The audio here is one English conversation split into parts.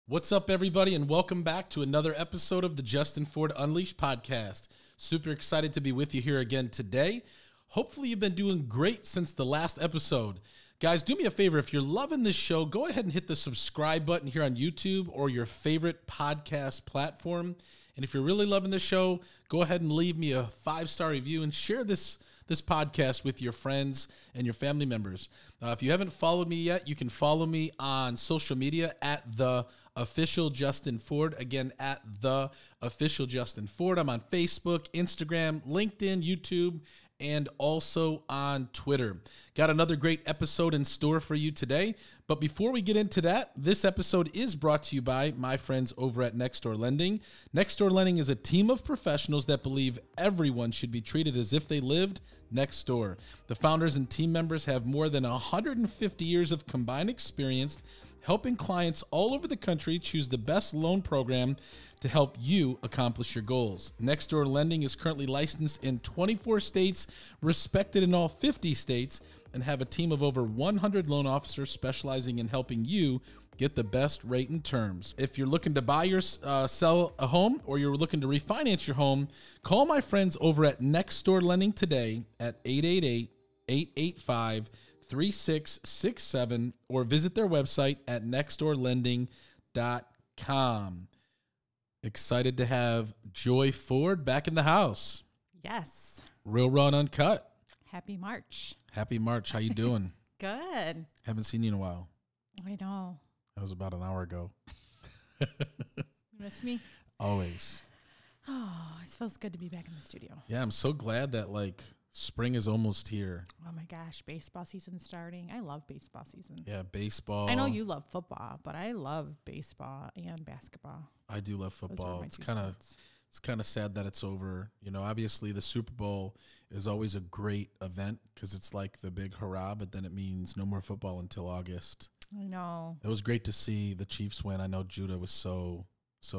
What's up, everybody, and welcome back to another episode of the Justin Ford Unleashed podcast. Super excited to be with you here again today. Hopefully you've been doing great since the last episode. Guys, do me a favor. If you're loving this show, go ahead and hit the subscribe button here on YouTube or your favorite podcast platform. And if you're really loving the show, go ahead and leave me a 5-star review and share this podcast with your friends and your family members. If you haven't followed me yet, you can follow me on social media at the official Justin Ford. Again, at the official Justin Ford. I'm on Facebook, Instagram, LinkedIn, YouTube, and also on Twitter. Got another great episode in store for you today. But before we get into that, this episode is brought to you by my friends over at Next Door Lending. Next Door Lending is a team of professionals that believe everyone should be treated as if they lived next door. The founders and team members have more than 150 years of combined experience helping clients all over the country choose the best loan program to help you accomplish your goals. Next Door Lending is currently licensed in 24 states, respected in all 50 states, and have a team of over 100 loan officers specializing in helping you get the best rate and terms. If you're looking to buy or sell a home, or you're looking to refinance your home, call my friends over at Next Door Lending today at 888-885-3667 or visit their website at nextdoorlending.com. Excited to have Joy Ford back in the house. Yes. Real Raw and Uncut. Happy March. Happy March. How you doing? Good. Haven't seen you in a while. I know. That was about an hour ago. You miss me? Always. Oh, it feels good to be back in the studio. Yeah, I'm so glad that spring is almost here. Oh my gosh, baseball season's starting. I love baseball season. Yeah, baseball. I know you love football, but I love baseball and basketball. I do love football. It's kind of sad that it's over. You know, obviously the Super Bowl is always a great event because it's like the big hurrah, but then it means no more football until August. I know. It was great to see the Chiefs win. I know Judah was so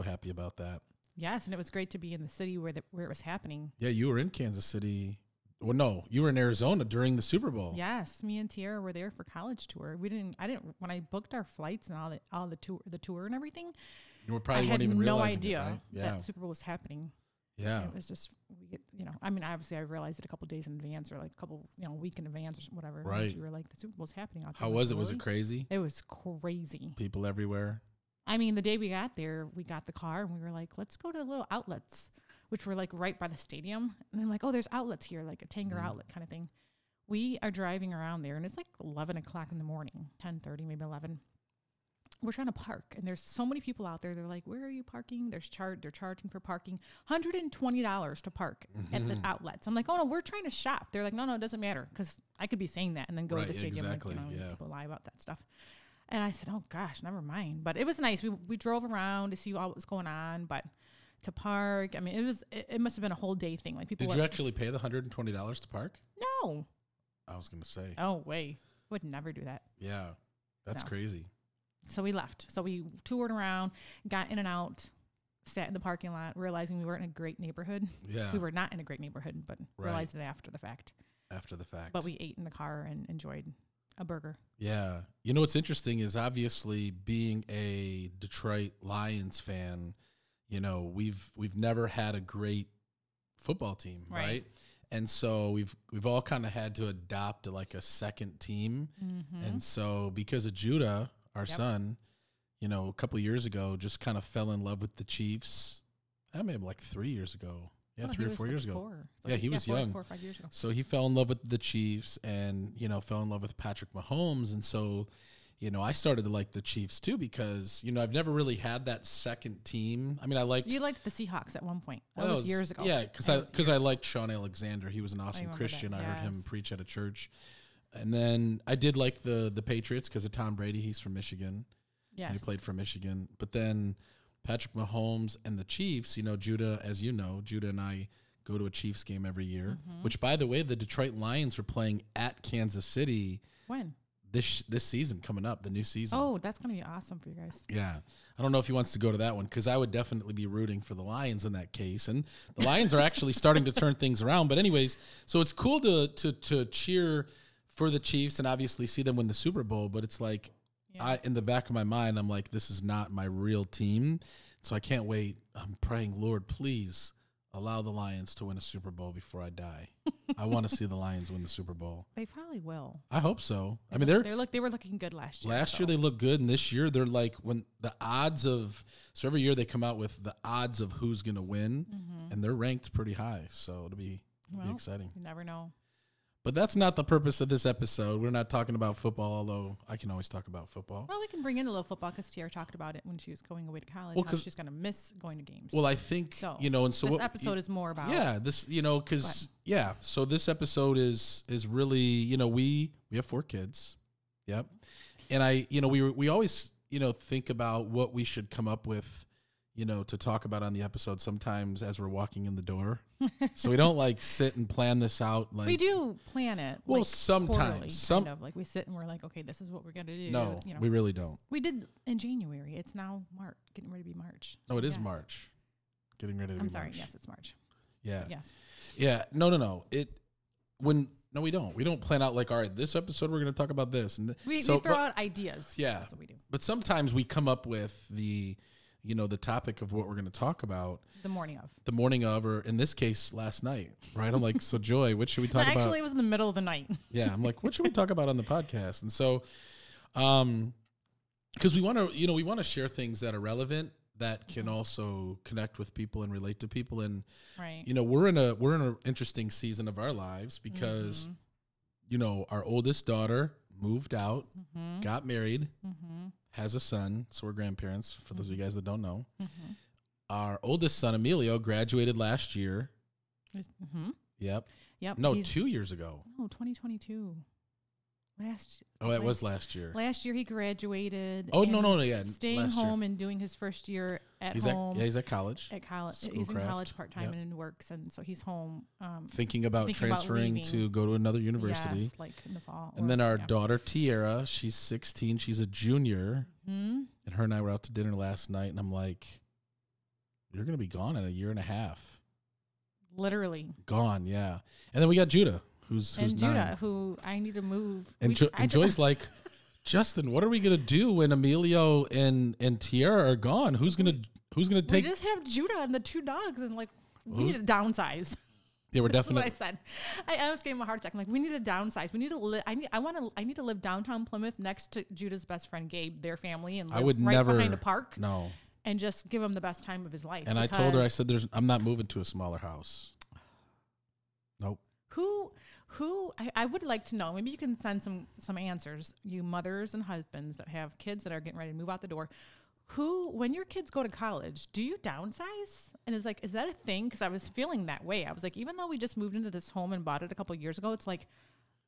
happy about that. Yes, and it was great to be in the city where it was happening. Yeah, you were in Kansas City. Well, no, you were in Arizona during the Super Bowl. Yes, me and Tiara were there for college tour. When I booked our flights and all the tour and everything. You probably weren't even realizing idea it, right? that Super Bowl was happening. Yeah. It was just, obviously I realized it a couple days in advance or like a couple, week in advance or whatever. Right. You were like, the Super Bowl's happening. How was it? Was it crazy? It was crazy. People everywhere. I mean, the day we got there, we got the car and we were like, let's go to the little outlets, which were like right by the stadium. And they're like, oh, there's outlets here, like a Tanger outlet kind of thing. We are driving around there and it's like 11 o'clock in the morning, 10:30, maybe 11. We're trying to park and there's so many people out there. They're like, where are you parking? They're charging for parking $120 to park at the outlets. I'm like, oh no, we're trying to shop. They're like, no, it doesn't matter. Cause I could be saying that and then go to the stadium. Exactly. People lie about that stuff. And I said, oh gosh, never mind. But it was nice. We drove around to see what was going on, but to park, I mean, it must've been a whole day thing. Like people. Did you actually pay the $120 to park? No. I was going to say. Oh, wait. Would never do that. Yeah. That's crazy. So we left. So we toured around, got in and out, sat in the parking lot, realizing we weren't in a great neighborhood. Yeah. We were not in a great neighborhood, but realized it after the fact. But we ate in the car and enjoyed a burger. Yeah. You know, what's interesting is obviously being a Detroit Lions fan, you know, we've never had a great football team, right? And so we've all kind of had to adopt like a second team. Mm-hmm. And so because of Judah, our son, you know, a couple of years ago, just kind of fell in love with the Chiefs. I mean, like 3 years ago. Yeah, 3 or 4 years ago. Yeah, he was young. 4 or 5 years ago. So he fell in love with the Chiefs and, you know, fell in love with Patrick Mahomes. And so, you know, I started to like the Chiefs too because, you know, I've never really had that second team. I mean, you liked the Seahawks at one point. That was years ago. Yeah, because I liked Sean Alexander. He was an awesome Christian. That, I heard him preach at a church. And then I did like the Patriots because of Tom Brady. He's from Michigan. Yes. He played for Michigan. But then Patrick Mahomes and the Chiefs, you know, Judah, as you know, Judah and I go to a Chiefs game every year, which, by the way, the Detroit Lions are playing at Kansas City. When? This season coming up, the new season. Oh, that's going to be awesome for you guys. Yeah. I don't know if he wants to go to that one because I would definitely be rooting for the Lions in that case. And the Lions are actually starting to turn things around. But anyways, so it's cool to cheer for the Chiefs and obviously see them win the Super Bowl. But it's like, in the back of my mind, I'm like, this is not my real team. So I can't wait. I'm praying, Lord, please allow the Lions to win a Super Bowl before I die. I want to see the Lions win the Super Bowl. They probably will. I hope so. They were looking good last year. Last year they looked good, and this year they're like so every year they come out with the odds of who's going to win, and they're ranked pretty high. So it'll be exciting. You never know. But that's not the purpose of this episode. We're not talking about football, although I can always talk about football. Well, we can bring in a little football because Tiara talked about it when she was going away to college. How she's going to miss going to games. Well, I think, so. And so this episode is more about. Yeah, this, because, so this episode is really, we have 4 kids. Yep. And we always, think about what we should come up with, to talk about on the episode sometimes as we're walking in the door. So we don't sit and plan this out. We do plan it. Well, sometimes. Kind of, we sit and we're like, okay, this is what we're going to do. No, we really don't. We did in January. It's now March, getting ready to be March. No, it is March. Getting ready to be March. I'm sorry. Yes, it's March. Yeah. Yes. Yeah. No. No, we don't. We don't plan out all right, this episode we're going to talk about this. And we throw out ideas. Yeah. That's what we do. But sometimes we come up with the topic of what we're going to talk about. The morning of, or in this case, last night, right? I'm like, so Joy, what should we talk about? Actually, it was in the middle of the night. Yeah. I'm like, what should we talk about on the podcast? And so, because we want to share things that are relevant that can also connect with people and relate to people. And, right. We're in an interesting season of our lives because, our oldest daughter moved out, got married, has a son. So we're grandparents, for those of you guys that don't know. Our oldest son, Emilio, graduated last year. Yep. No, 2 years ago. No, 2022. It was last year. Last year he graduated. Oh, no, yeah. Staying home and doing his first year at home. He's at college. He's in college part-time and works, and so he's home. Thinking about transferring to go to another university. Yes, in the fall. And then our daughter, Tiara, she's 16. She's a junior. And her and I were out to dinner last night, and I'm like, you're going to be gone in a year and a half. Literally. Gone, yeah. And then we got Judah. Who's Judah, 9. who I need to move. And Joy's like, Justin, what are we gonna do when Emilio and Tiara are gone? Who's gonna take? We just have Judah and the 2 dogs, and we need to downsize. Yeah, we're definitely. That's what I said. I was getting a heart attack. I'm like, we need to downsize. We need to live. I need to live downtown Plymouth next to Judah's best friend Gabe, their family, and live I would right never behind a park. No. And just give him the best time of his life. And I told her, I said, I'm not moving to a smaller house. Nope. I would like to know, maybe you can send some answers, you mothers and husbands that have kids that are getting ready to move out the door. When your kids go to college, do you downsize? And it's is that a thing? Because I was feeling that way. I was like, even though we just moved into this home and bought it a couple of years ago, it's like,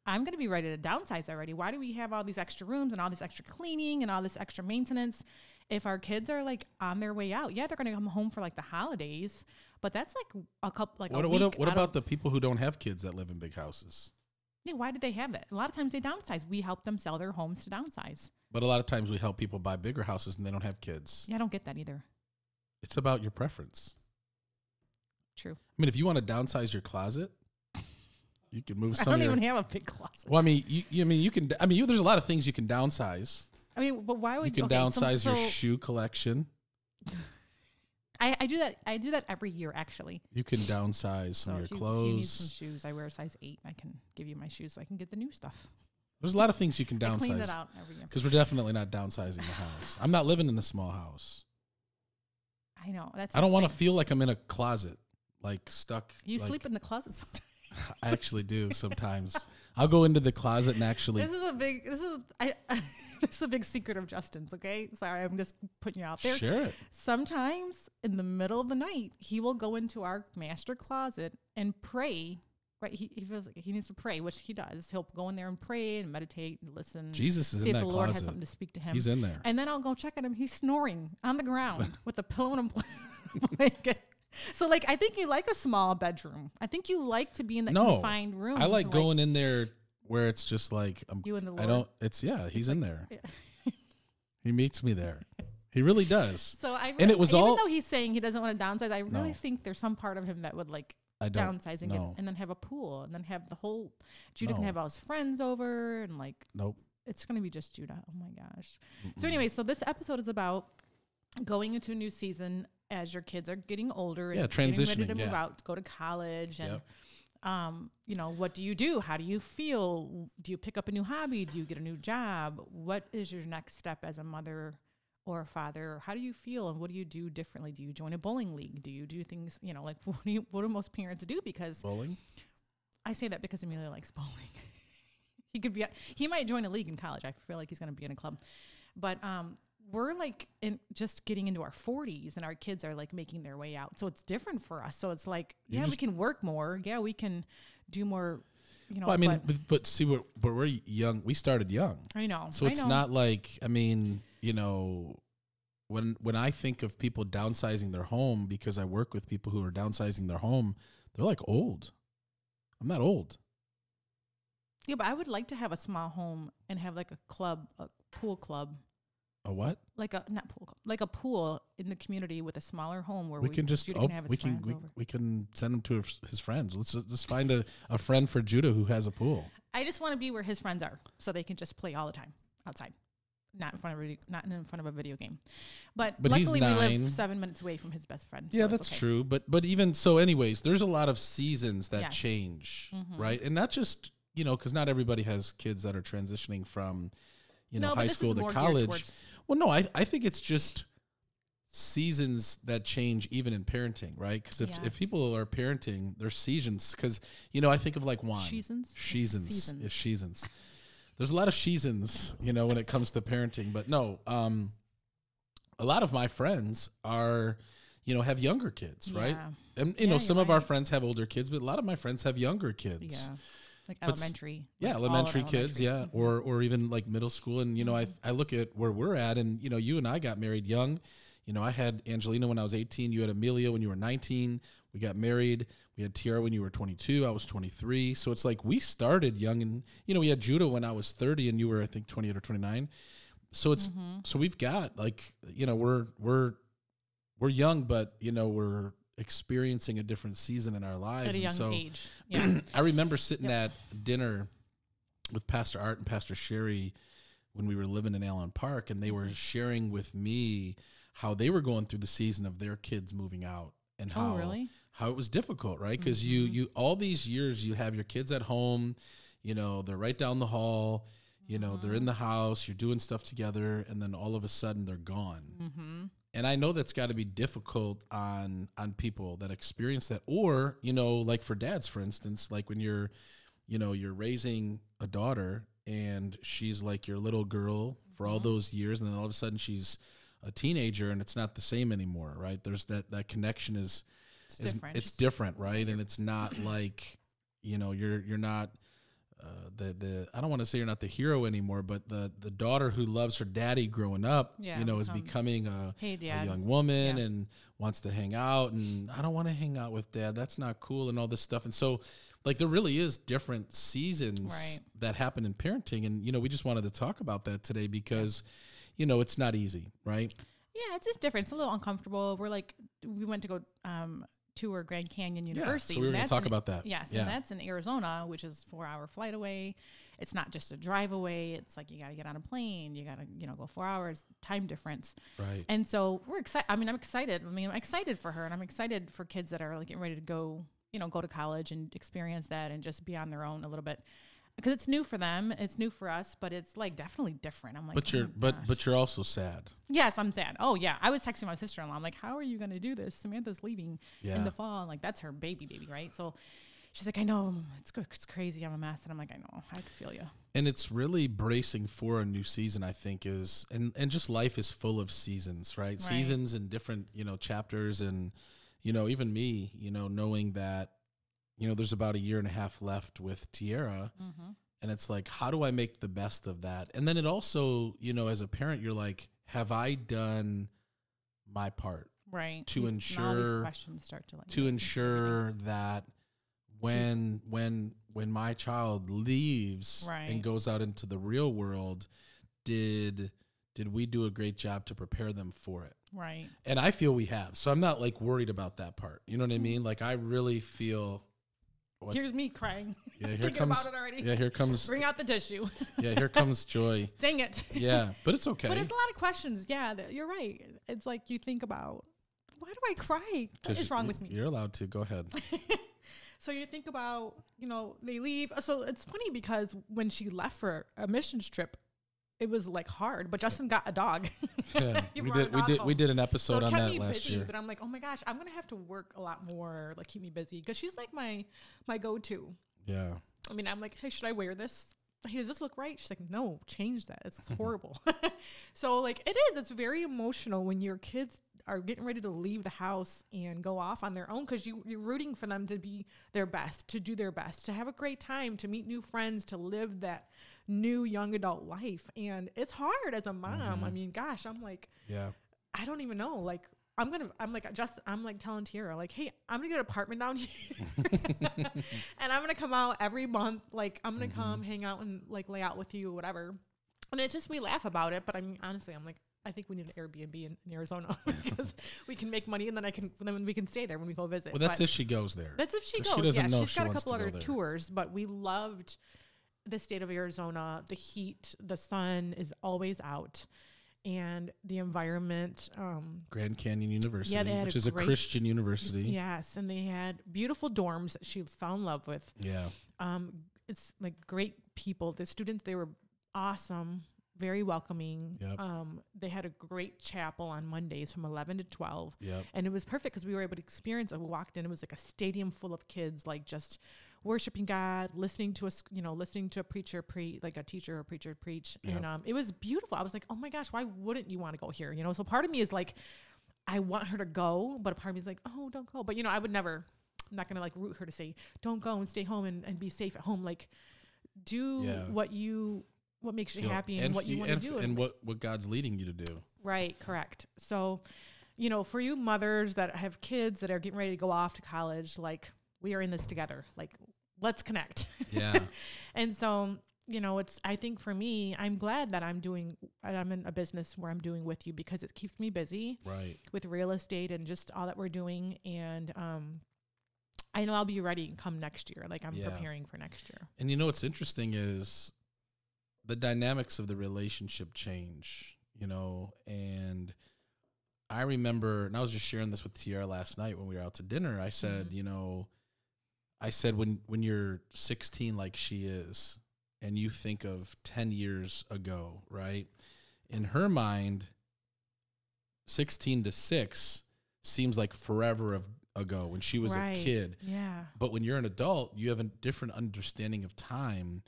I'm going to be ready to downsize already. Why do we have all these extra rooms and all this extra cleaning and all this extra maintenance? If our kids are on their way out, they're going to come home for the holidays, but that's a couple, what about the people who don't have kids that live in big houses? Yeah, why did they have that? A lot of times they downsize. We help them sell their homes to downsize. But a lot of times we help people buy bigger houses and they don't have kids. Yeah, I don't get that either. It's about your preference. True. I mean, if you want to downsize your closet, you can move some. I don't even have a big closet. Well, I mean, you can. I mean, there's a lot of things you can downsize. I mean, but why would you can downsize your shoe collection? I do that. I do that every year, actually. You can downsize some of your clothes. If you need some shoes, I wear a size 8. I can give you my shoes so I can get the new stuff. There's a lot of things you can downsize. Clean it out every year. Because we're definitely not downsizing the house. I'm not living in a small house. I know. I don't want to feel like I'm in a closet, stuck. You sleep in the closet sometimes. I actually do sometimes. I'll go into the closet and actually. This is a big secret of Justin's, okay? Sorry, I'm just putting you out there. Share it. Sometimes in the middle of the night, he will go into our master closet and pray. Right? He feels like he needs to pray, which he does. He'll go in there and pray and meditate and listen. Jesus is in that closet. See if the Lord has something to speak to him. He's in there. And then I'll go check on him. He's snoring on the ground with a pillow and a blanket. So, I think you like a small bedroom. I think you like to be in that confined room. I like going in there where it's just you and the Lord. He's in there. Yeah. He meets me there. He really does. So even though he's saying he doesn't want to downsize, I really think there's some part of him that would downsizing and then have a pool and then have the whole, Judah can have all his friends over and Nope. it's going to be just Judah. Oh my gosh. So anyway, so this episode is about going into a new season as your kids are getting older and getting ready to move out, go to college, and you know, what do you do? How do you feel? Do you pick up a new hobby? Do you get a new job? What is your next step as a mother or a father? How do you feel, and what do you do differently? Do you join a bowling league? Do you do things, you know, like what do most parents do? Because bowling? I say that because Emilio likes bowling. He might join a league in college. I feel like he's going to be in a club, but we're like just getting into our 40s, and our kids are like making their way out. So it's different for us. So it's like, we can work more. Yeah, we can do more. You know, well, I mean, but see, we're young. We started young. I know. So it's not like, I mean, you know, when I think of people downsizing their home, because I work with people who are downsizing their home, they're like old. I'm not old. Yeah, but I would like to have a small home and have like a club, a pool club. A what? Like a not pool club, like a pool in the community with a smaller home where we can just we can send him to his friends. Let's just find a friend for Judah who has a pool. I just want to be where his friends are, so they can just play all the time outside, not in front of a video game. But luckily we live 7 minutes away from his best friend. Yeah, so that's true. But even so, anyways, there's a lot of seasons that change, right? And not just, you know, because not everybody has kids that are transitioning from, you know, high school to college. Well, no, I think it's just seasons that change even in parenting, right? Because if people are parenting, there's seasons. Because, you know, I think of like wine. Seasons. There's a lot of seasons, you know, when it comes to parenting. But no, a lot of my friends are, you know, have younger kids, right? And, you know, some of our friends have older kids, but a lot of my friends have younger kids. Yeah. Like elementary. Elementary kids, or even like middle school. And, you know, I look at where we're at, and, you know, you and I got married young. You know, I had Angelina when I was 18. You had Amelia when you were 19. We got married. We had Tiara when you were 22. I was 23. So it's like we started young, and, you know, we had Judah when I was 30 and you were, I think, 28 or 29. So it's, so we've got like, you know, we're young, but, you know, we're experiencing a different season in our lives. At a young age. I remember sitting at dinner with Pastor Art and Pastor Sherry when we were living in Allen Park, and they were sharing with me how they were going through the season of their kids moving out, and how it was difficult, right? Because you all these years you have your kids at home, you know, they're right down the hall, you know, they're in the house, you're doing stuff together, and then all of a sudden they're gone. And I know that's got to be difficult on people that experience that. Or, you know, like for dads, for instance, like when you're raising a daughter and she's like your little girl for all those years, and then all of a sudden she's a teenager and it's not the same anymore, right? There's that connection is different. It's different, right? And it's not like, you know, you're not I don't want to say you're not the hero anymore, but the daughter who loves her daddy growing up, you know, is becoming a young woman and wants to hang out, and I don't want to hang out with dad. That's not cool, and all this stuff. And so, like, there really is different seasons that happen in parenting. And, you know, we just wanted to talk about that today because, you know, it's not easy, right? Yeah, it's just different. It's a little uncomfortable. We went to go tour Grand Canyon University. So we were going to talk about that. Yes, and that's in Arizona, which is a 4-hour flight away. It's not just a drive away. It's like you got to get on a plane. You got to, you know, go 4 hours, time difference. Right. And so we're excited. I'm excited. I'm excited for her, and I'm excited for kids that are like getting ready to go, you know, go to college and experience that and just be on their own a little bit. Because it's new for them, it's new for us, but it's like definitely different. I'm like, but you're also sad. Yes, I'm sad. Oh yeah, I was texting my sister-in-law. I'm like, how are you going to do this? Samantha's leaving in the fall, and like that's her baby, right? So she's like, I know it's crazy. I'm a mess, and I'm like, I know, I feel you. And it's really bracing for a new season. I think is and just life is full of seasons, right? Seasons and different, you know, chapters, and, you know, even me, you know, knowing that, you know, there's about 1.5 years left with Tiara, and it's like, how do I make the best of that? And then it also, you know, as a parent, you're like, have I done my part, right, to ensure questions start to that when my child leaves and goes out into the real world, did we do a great job to prepare them for it? Right. And I feel we have. So I'm not like worried about that part. You know what I mean? Like I really feel Here's me crying. Yeah, here thinking comes. about it already. Yeah, here comes. Bring out the tissue. Yeah, here comes Joy. Dang it. Yeah, but it's okay. But it's a lot of questions. Yeah, you're right. It's like you think about, why do I cry? What is wrong with me? You're allowed to. Go ahead. So you think about, they leave. So it's funny because when she left for a missions trip, it was like hard, but Justin got a dog. Yeah, we did an episode on that last year. But I'm like, oh my gosh, I'm gonna have to work a lot more, like keep me busy, because she's like my go-to. Yeah. I mean, I'm like, hey, should I wear this? Hey, does this look right? She's like, no, change that. It's horrible. So like it is. It's very emotional when your kids are getting ready to leave the house and go off on their own, because you're rooting for them to be their best, to do their best, to have a great time, to meet new friends, to live that new young adult life. And it's hard as a mom. I mean, gosh, I'm like, yeah, I don't even know. Like, I'm like telling Tiara, like, hey, I'm gonna get an apartment down here and I'm gonna come out every month. Like, I'm gonna come hang out and like lay out with you or whatever. And it just, we laugh about it. But I mean, honestly, I'm like, I think we need an Airbnb in Arizona because we can make money, and then we can stay there when we go visit. Well, that's if she goes there. That's if she goes. She doesn't know if she's she got a wants couple to go other there. tours, but we loved the state of Arizona. The heat, the sun is always out, and the environment. Grand Canyon University, they had which is a Christian university. Yes, and they had beautiful dorms that she fell in love with. Yeah. It's like great people. The students, they were awesome. Very welcoming. Yep. They had a great chapel on Mondays from 11 to 12. Yep. And it was perfect because we were able to experience it. We walked in, it was like a stadium full of kids, like just worshiping God, listening to a preacher like a teacher or preacher preach. Yep. And it was beautiful. I was like, oh my gosh, why wouldn't you want to go here? So part of me is like, I want her to go, but a part of me is like, oh, don't go. But I would never, I'm not going to like root her to say, don't go and stay home and be safe at home. Like, do what makes you happy and what you want to do. And what God's leading you to do. Right, correct. So, for you mothers that have kids that are getting ready to go off to college, like, we are in this together. Like, let's connect. Yeah. And so, I think for me, I'm glad that I'm in a business where I'm doing with you, because it keeps me busy. Right. With real estate and just all that we're doing. And, I know I'll be ready come next year. Like, I'm preparing for next year. And what's interesting is the dynamics of the relationship change, and I remember, and I was just sharing this with Tiara last night when we were out to dinner. I said, when you're 16, like she is, and you think of 10 years ago, right? In her mind, 16 to 6 seems like forever ago when she was a kid. Yeah. But when you're an adult, you have a different understanding of time.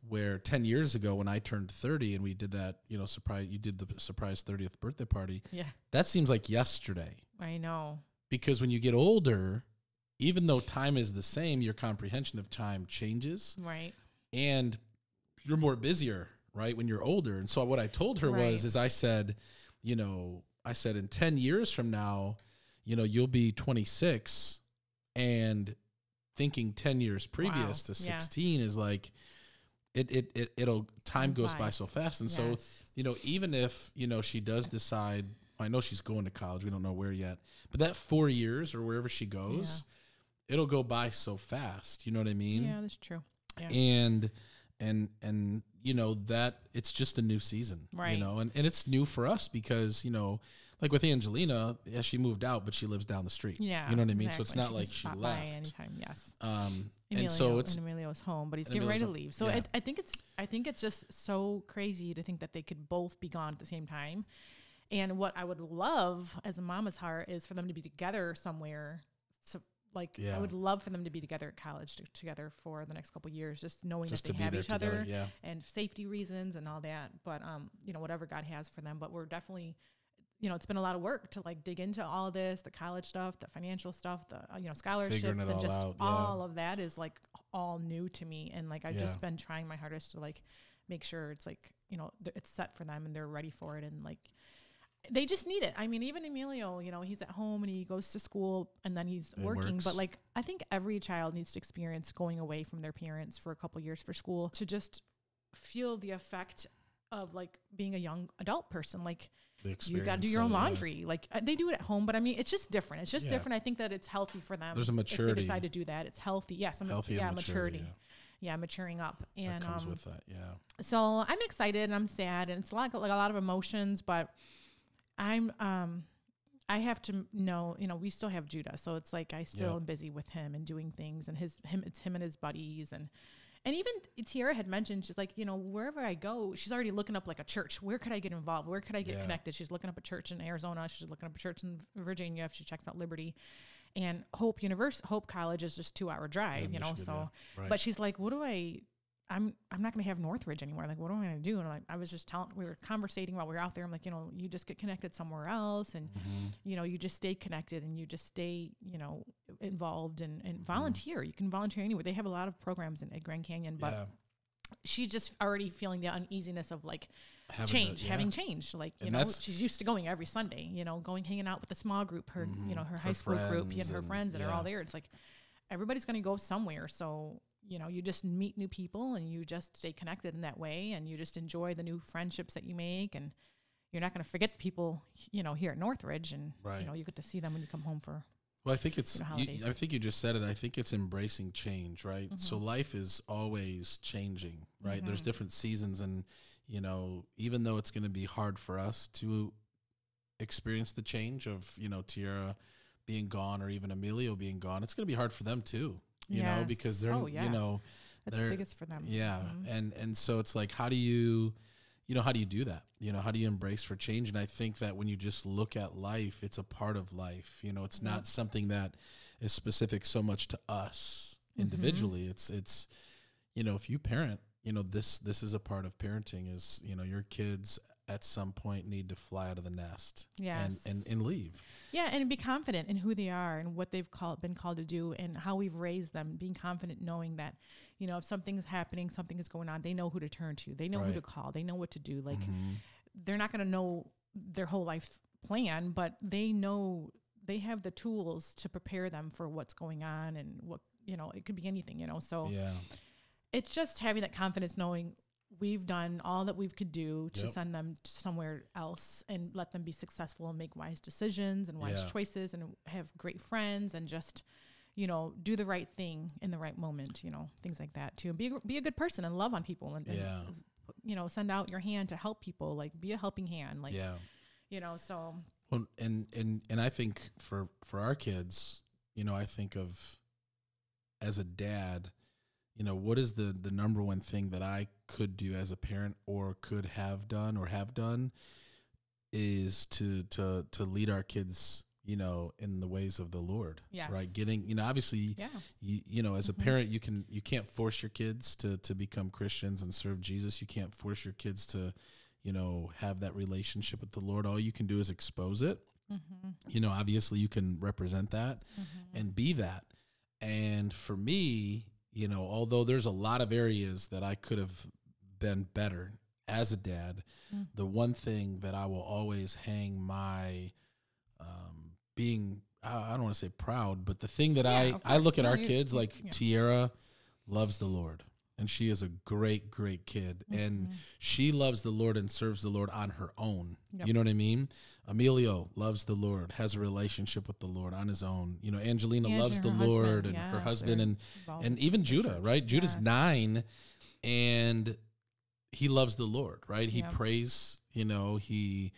Where 10 years ago when I turned 30 and we did that, you did the surprise 30th birthday party. Yeah. That seems like yesterday. I know. Because when you get older, even though time is the same, your comprehension of time changes. Right. And you're more busier, right, when you're older. And so what I told her was I said in 10 years from now, you'll be 26, and thinking 10 years previous to 16 is like, time goes by so fast. And so, even if, she does decide, I know she's going to college, we don't know where yet, but that 4 years or wherever she goes, it'll go by so fast. You know what I mean? Yeah, that's true. Yeah. And that it's just a new season, right. And it's new for us because, like with Angelina, she moved out, but she lives down the street. Yeah. You know what I mean? Exactly. So it's not she like she left. Anytime, yes. And so Emilio's home, but he's getting ready to leave. So I think it's just so crazy to think that they could both be gone at the same time. And what I would love as a mama's heart is for them to be together somewhere. So I would love for them to be together at college together for the next couple of years, just knowing that they have each other and safety reasons and all that. But, whatever God has for them, but we're definitely, it's been a lot of work to like dig into all of this, the college stuff, the financial stuff, the, scholarships and just all of that is like all new to me. And like, I've just been trying my hardest to like, make sure it's like, it's set for them and they're ready for it. And like, they just need it. I mean, even Emilio, he's at home and he goes to school and then he's working. But like, I think every child needs to experience going away from their parents for a couple years for school to just feel the effect of like being a young adult person. Like, You got to do your own laundry. Like they do it at home, but I mean, it's just different. It's just different. I think that it's healthy for them. There's a maturity. If they decide to do that, it's healthy. Yes, maturity. Yeah, maturing up. And that comes with that, So I'm excited and I'm sad, and it's like a lot of emotions, but I have to know, we still have Judah. So it's like I still am busy with him and doing things, and it's him and his buddies. And even Tiara had mentioned, she's like, wherever I go, she's already looking up like a church. Where could I get involved? Where could I get connected? She's looking up a church in Arizona. She's looking up a church in Virginia if she checks out Liberty. And Hope College is just 2-hour drive, so, but she's like, I'm not going to have Northridge anymore. Like, what am I going to do? And I was just we were conversating while we were out there. I'm like, you just get connected somewhere else, and, you just stay connected, and you just stay, involved and volunteer. You can volunteer anywhere. They have a lot of programs at Grand Canyon, but she's just already feeling the uneasiness of like having change. Like, she's used to going every Sunday, hanging out with a small group, her high school group and her friends that are all there. It's like, everybody's going to go somewhere. So, you just meet new people, and you just stay connected in that way, and you just enjoy the new friendships that you make, and you're not going to forget the people, here at Northridge, and, you get to see them when you come home for I think I think you just said it. I think it's embracing change, right? So life is always changing, right? There's different seasons, and, even though it's going to be hard for us to experience the change of, Tiara being gone, or even Emilio being gone, it's going to be hard for them too. Because they're, that's the biggest for them. Yeah. And so it's like, how do you do that? How do you embrace for change? And I think that when you just look at life, it's a part of life. It's not something that is specific so much to us individually. It's, if you parent, this is a part of parenting is, your kids at some point need to fly out of the nest and leave. Yeah, and be confident in who they are and what they've been called to do, and how we've raised them. Being confident, knowing that, if something is happening, something is going on, they know who to turn to. They know who to call. They know what to do. Like, they're not going to know their whole life plan, but they know they have the tools to prepare them for what's going on, and what, it could be anything, So it's just having that confidence, knowing we've done all that we could do to send them somewhere else and let them be successful and make wise decisions and wise choices, and have great friends, and just, do the right thing in the right moment, things like that too. And be a good person and love on people, and send out your hand to help people, like be a helping hand, like, so. Well, and I think for our kids, I think of as a dad, what is the number one thing that I could do as a parent, or could have done, is to lead our kids, in the ways of the Lord, right? Getting, obviously, as a parent, you can't force your kids to become Christians and serve Jesus. You can't force your kids to, have that relationship with the Lord. All you can do is expose it. Obviously you can represent that and be that. And for me, although there's a lot of areas that I could have been better as a dad, the one thing that I will always hang my being, I don't want to say proud, but the thing that I look at our kids, like Tiara loves the Lord, and she is a great, great kid, and she loves the Lord and serves the Lord on her own. You know what I mean? Emilio loves the Lord, has a relationship with the Lord on his own. Angelina loves the Lord, and her husband, and even Judah, right? Judah's 9, and he loves the Lord, right? He prays, he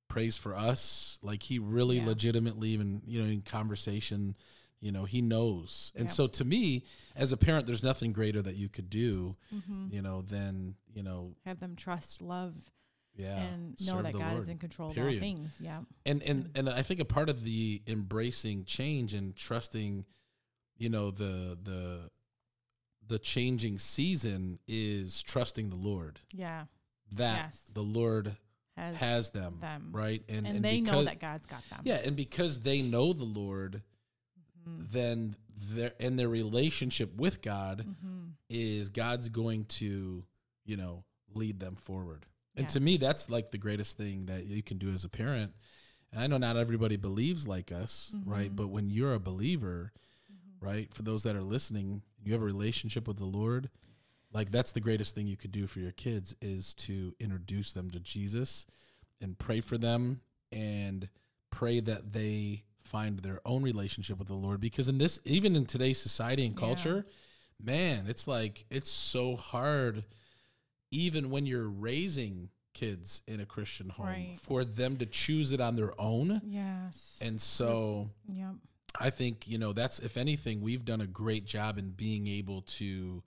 prays for us. Like, he really legitimately, even, in conversation, he knows. And so to me, as a parent, there's nothing greater that you could do, than, have them trust, love, and know that God is in control of all things. Yeah. And I think a part of the embracing change and trusting, the changing season is trusting the Lord. Yeah. That the Lord has them, right? And they know that God's got them. Yeah, and because they know the Lord, then their relationship with God is God's going to, lead them forward. And to me, that's like the greatest thing that you can do as a parent. And I know not everybody believes like us, right? But when you're a believer, right, for those that are listening, you have a relationship with the Lord, Like, that's the greatest thing you could do for your kids, is to introduce them to Jesus and pray for them and pray that they find their own relationship with the Lord. Because even in today's society and culture, man, it's like, it's so hard, even when you're raising kids in a Christian home, for them to choose it on their own. Yes. And so I think, that's, if anything, we've done a great job in being able to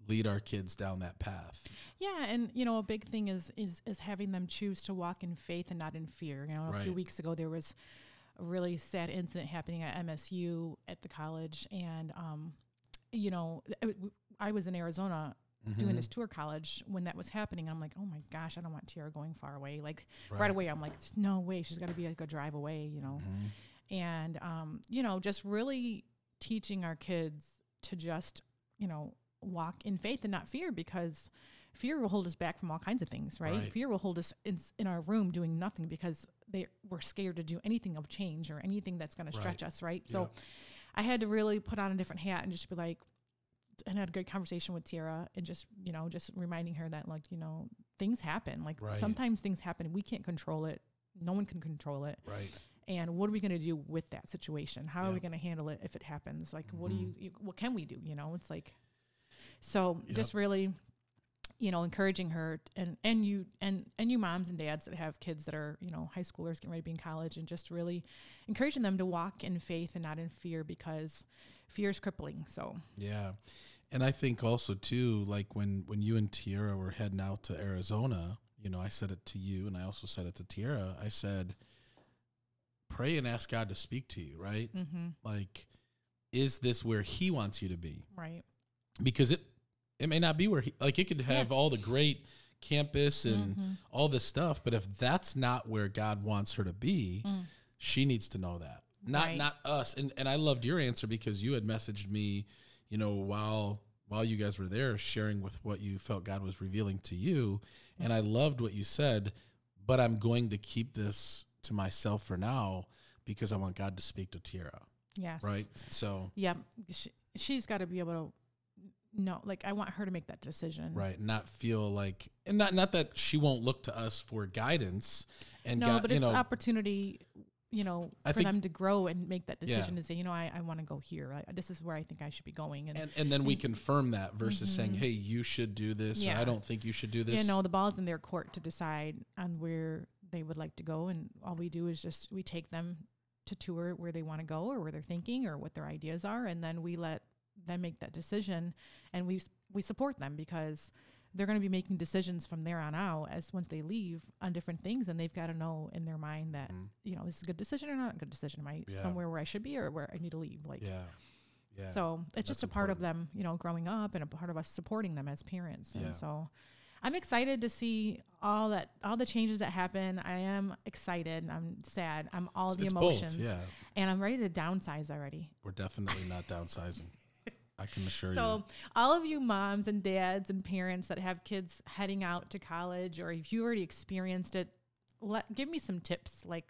lead our kids down that path. Yeah, and a big thing is having them choose to walk in faith and not in fear. A few weeks ago there was a really sad incident happening at MSU at the college, and I was in Arizona doing this tour college when that was happening. I'm like, oh my gosh, I don't want Tiara going far away. Like right away, I'm like, no way, she's got to be like a drive away, and just really teaching our kids to just walk in faith and not fear, because fear will hold us back from all kinds of things, right? Fear will hold us in our room doing nothing because we're scared to do anything of change or anything that's going to stretch us, right? Yeah. So I had to really put on a different hat and just be like, and had a good conversation with Tiara, and just reminding her that, like, things happen. Like sometimes things happen. We can't control it. No one can control it. Right. And what are we going to do with that situation? How are we going to handle it if it happens? Like, what can we do? It's like, so just really, encouraging her and you moms and dads that have kids that are, high schoolers getting ready to be in college, and just really encouraging them to walk in faith and not in fear, because fear is crippling. So, yeah. And I think also too, like when you and Tiara were heading out to Arizona, I said it to you and I also said it to Tiara. I said, pray and ask God to speak to you, right? Mm-hmm. Like, is this where he wants you to be? Right. Because it may not be where it could have all the great campus and all this stuff, but if that's not where God wants her to be, she needs to know that. Not us. And I loved your answer, because you had messaged me, while you guys were there, sharing with what you felt God was revealing to you. And I loved what you said, but I'm going to keep this to myself for now because I want God to speak to Tiara. Yes. Right. So, yeah, she's got to be able to. No, like, I want her to make that decision. Right. Not feel like, and not that she won't look to us for guidance. And but it's opportunity, for them to grow and make that decision and say, I want to go here. This is where I think I should be going. And then we confirm that versus saying, hey, you should do this. Or I don't think you should do this. The ball's in their court to decide on where they would like to go. And all we do is we take them to tour where they want to go, or where they're thinking, or what their ideas are. And then we let them make that decision, and we support them, because they're going to be making decisions from there on out, as once they leave, on different things, and they've got to know in their mind that this is a good decision or not a good decision. Am I somewhere where I should be, or where I need to leave? Like, so it's just a part of them, growing up, and a part of us supporting them as parents. And so I'm excited to see all the changes that happen. I am excited. I'm sad. I'm all the emotions. Both, and I'm ready to downsize already. We're definitely not downsizing. I can assure you. So all of you moms and dads and parents that have kids heading out to college, or if you already experienced it, give me some tips. Like,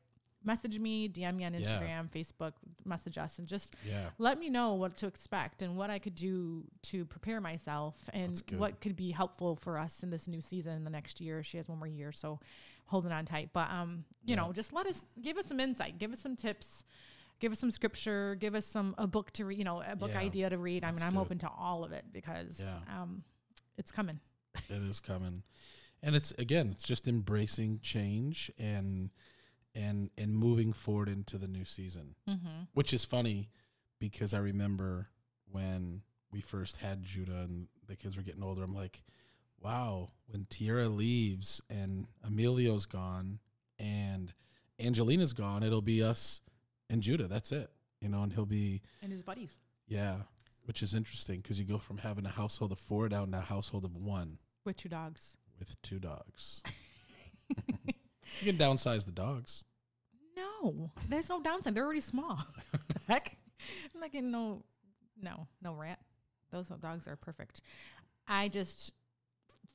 message me, DM me on Instagram, Facebook, message us, and just let me know what to expect and what I could do to prepare myself, and what could be helpful for us in this new season in the next year. She has one more year, so holding on tight. But, just give us some insight, give us some tips. Give us some scripture, give us a book to read, a book idea to read. I mean, I'm open to all of it, because it's coming. It is coming. And it's just embracing change and moving forward into the new season, which is funny, because I remember when we first had Judah and the kids were getting older, I'm like, wow, when Tiara leaves and Emilio's gone and Angelina's gone, it'll be us and Judah, that's it, and he'll be... And his buddies. Yeah, which is interesting, because you go from having a household of 4 down to a household of 1. With 2 dogs. You can downsize the dogs. No, there's no downside. They're already small. Heck, I'm not getting no rat. Those dogs are perfect. I just,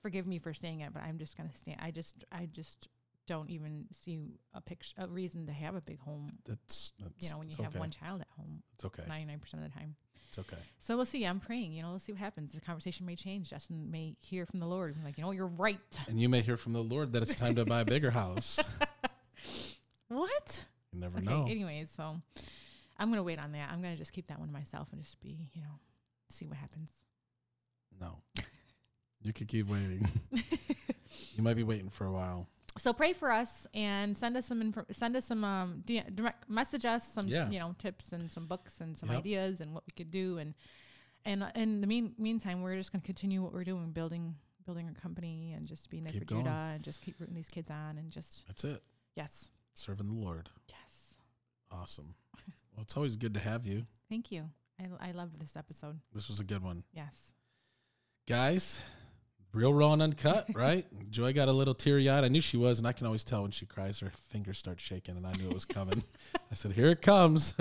forgive me for saying it, but I'm just going to stand. I just don't even see a reason to have a big home. That's when you have one child at home. It's okay. 99% of the time. It's okay. So we'll see. I'm praying, we'll see what happens. The conversation may change. Justin may hear from the Lord. I'm like, you're right. And you may hear from the Lord that it's time to buy a bigger house. What? You never know. Anyways, so I'm going to wait on that. I'm going to just keep that one to myself and just be, see what happens. No. You could keep waiting. You might be waiting for a while. So pray for us and send us some direct message us some tips and some books and some ideas and what we could do, and in the meantime we're just going to continue what we're doing, building our company and just being there for Judah and just keep rooting these kids on and just that's it. Yes, serving the Lord. Yes, awesome. Well, it's always good to have you. Thank you. I loved this episode. This was a good one. Yes, guys. Real raw and uncut, right? Joy got a little teary-eyed. I knew she was, and I can always tell when she cries, her fingers start shaking, and I knew it was coming. I said, here it comes.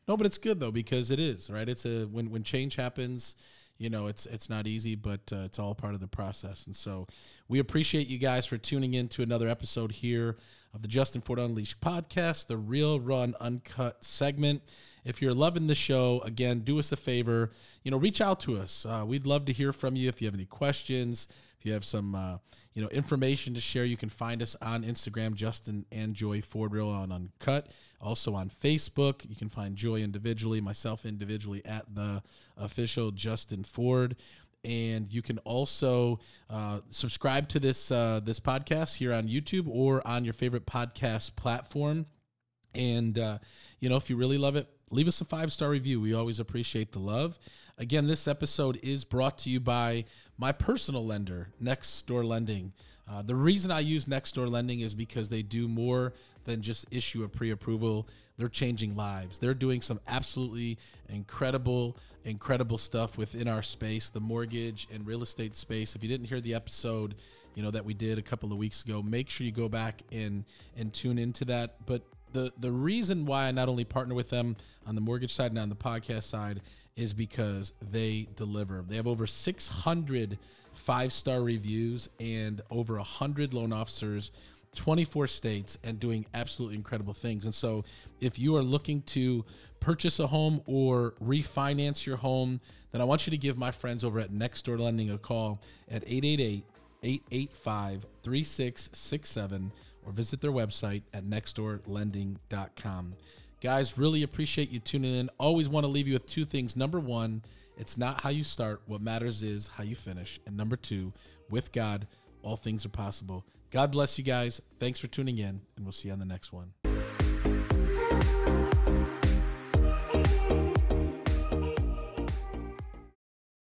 No, but it's good, though, because it is, right? It's when change happens, it's not easy, but it's all part of the process. And so we appreciate you guys for tuning in to another episode here of the Justin Ford Unleashed podcast, the Real Raw and Uncut segment. If you're loving the show, again, do us a favor, reach out to us. We'd love to hear from you. If you have any questions, if you have some, information to share, you can find us on Instagram, Justin and Joy Ford, Real and Uncut. Also on Facebook, you can find Joy individually, myself individually at the official Justin Ford. And you can also subscribe to this podcast here on YouTube or on your favorite podcast platform. And, if you really love it, leave us a 5-star review. We always appreciate the love. Again, this episode is brought to you by my personal lender, Next Door Lending. The reason I use Next Door Lending is because they do more than just issue a pre-approval. They're changing lives. They're doing some absolutely incredible stuff within our space, the mortgage and real estate space. If you didn't hear the episode, that we did a couple of weeks ago, make sure you go back and tune into that. But the reason why I not only partner with them on the mortgage side and on the podcast side is because they deliver. They have over 600 5-star reviews and over 100 loan officers, 24 states, and doing absolutely incredible things. And so if you are looking to purchase a home or refinance your home, then I want you to give my friends over at Next Door Lending a call at 888-885-3667 or visit their website at nextdoorlending.com. Guys, really appreciate you tuning in. Always want to leave you with 2 things. Number 1, it's not how you start. What matters is how you finish. And number 2, with God, all things are possible. God bless you guys. Thanks for tuning in, and we'll see you on the next one.